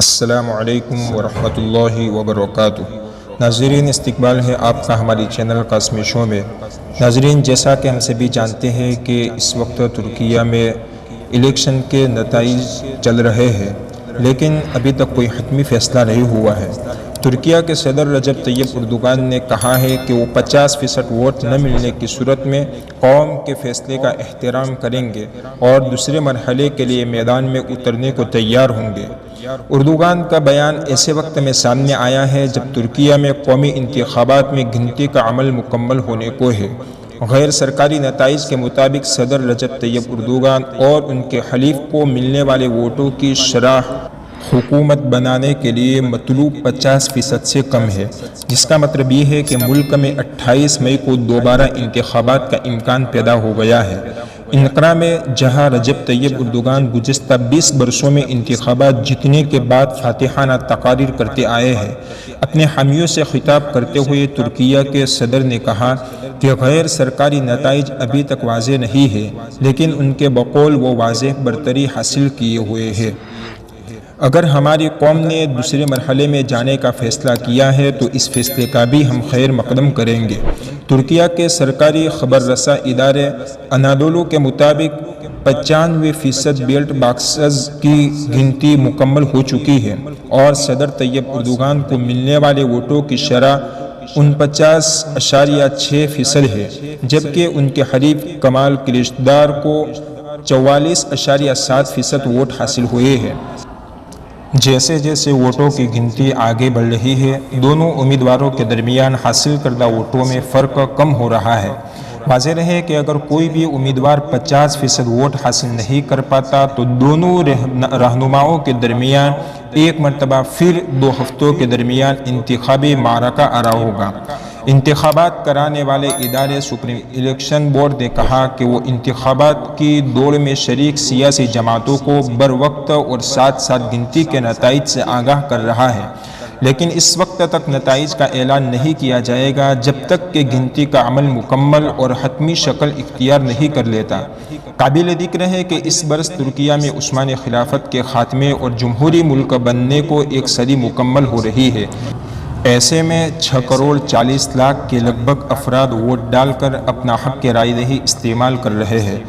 السلام علیکم ورحمۃ اللہ وبرکاتہ۔ ناظرین، استقبال ہے آپ کا ہماری چینل قاسم شو میں۔ ناظرین، جیسا کہ ہم سبھی جانتے ہیں کہ اس وقت ترکیہ میں الیکشن کے نتائج چل رہے ہیں، لیکن ابھی تک کوئی حتمی فیصلہ نہیں ہوا ہے۔ ترکیہ کے صدر رجب طیب اردوغان نے کہا ہے کہ وہ 50% ووٹ نہ ملنے کی صورت میں قوم کے فیصلے کا احترام کریں گے اور دوسرے مرحلے کے لیے میدان میں اترنے کو تیار ہوں گے۔ اردوغان کا بیان ایسے وقت میں سامنے آیا ہے جب ترکیہ میں قومی انتخابات میں گنتی کا عمل مکمل ہونے کو ہے۔ غیر سرکاری نتائج کے مطابق صدر رجب طیب اردوغان اور ان کے حلیف کو ملنے والے ووٹوں کی شرح حکومت بنانے کے لیے مطلوب 50% سے کم ہے، جس کا مطلب یہ ہے کہ ملک میں 28 مئی کو دوبارہ انتخابات کا امکان پیدا ہو گیا ہے۔ انقرہ میں جہاں رجب طیب اردوغان گزشتہ 20 برسوں میں انتخابات جیتنے کے بعد فاتحانہ تقاریر کرتے آئے ہیں، اپنے حامیوں سے خطاب کرتے ہوئے ترکیہ کے صدر نے کہا کہ غیر سرکاری نتائج ابھی تک واضح نہیں ہے، لیکن ان کے بقول وہ واضح برتری حاصل کیے ہوئے ہیں۔ اگر ہماری قوم نے دوسرے مرحلے میں جانے کا فیصلہ کیا ہے تو اس فیصلے کا بھی ہم خیر مقدم کریں گے۔ ترکیہ کے سرکاری خبر رساں ادارے انادولو کے مطابق 95% بیلٹ باکسز کی گنتی مکمل ہو چکی ہے اور صدر طیب اردوغان کو ملنے والے ووٹوں کی شرح 49.6% ہے، جبکہ ان کے حلیف کمال کلچدار کو 44.7% ووٹ حاصل ہوئے ہیں۔ جیسے جیسے ووٹوں کی گنتی آگے بڑھ رہی ہے، دونوں امیدواروں کے درمیان حاصل کردہ ووٹوں میں فرق کم ہو رہا ہے۔ واضح رہے کہ اگر کوئی بھی امیدوار 50% ووٹ حاصل نہیں کر پاتا تو دونوں رہنماؤں کے درمیان ایک مرتبہ پھر 2 ہفتوں کے درمیان انتخابی معرکہ آرا ہوگا۔ انتخابات کرانے والے ادارے سپریم الیکشن بورڈ نے کہا کہ وہ انتخابات کی دوڑ میں شریک سیاسی جماعتوں کو بروقت اور ساتھ ساتھ گنتی کے نتائج سے آگاہ کر رہا ہے، لیکن اس وقت تک نتائج کا اعلان نہیں کیا جائے گا جب تک کہ گنتی کا عمل مکمل اور حتمی شکل اختیار نہیں کر لیتا۔ قابل ذکر ہے کہ اس برس ترکیہ میں عثمانی خلافت کے خاتمے اور جمہوری ملک بننے کو 1 صدی مکمل ہو رہی ہے۔ ایسے میں 6 کروڑ 40 لاکھ کے لگ بھگ افراد ووٹ ڈال کر اپنا حق رائے دہی استعمال کر رہے ہیں۔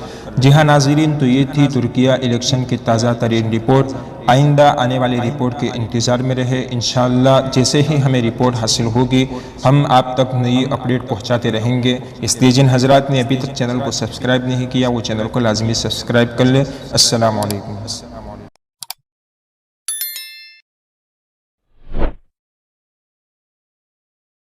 جی ہاں ناظرین، تو یہ تھی ترکیہ الیکشن کی تازہ ترین رپورٹ۔ آئندہ آنے والی رپورٹ کے انتظار میں رہے۔ انشاءاللہ جیسے ہی ہمیں رپورٹ حاصل ہوگی ہم آپ تک نئی اپڈیٹ پہنچاتے رہیں گے، اس لیے جن حضرات نے ابھی تک چینل کو سبسکرائب نہیں کیا وہ چینل کو لازمی سبسکرائب کر لیں۔ السلام علیکم۔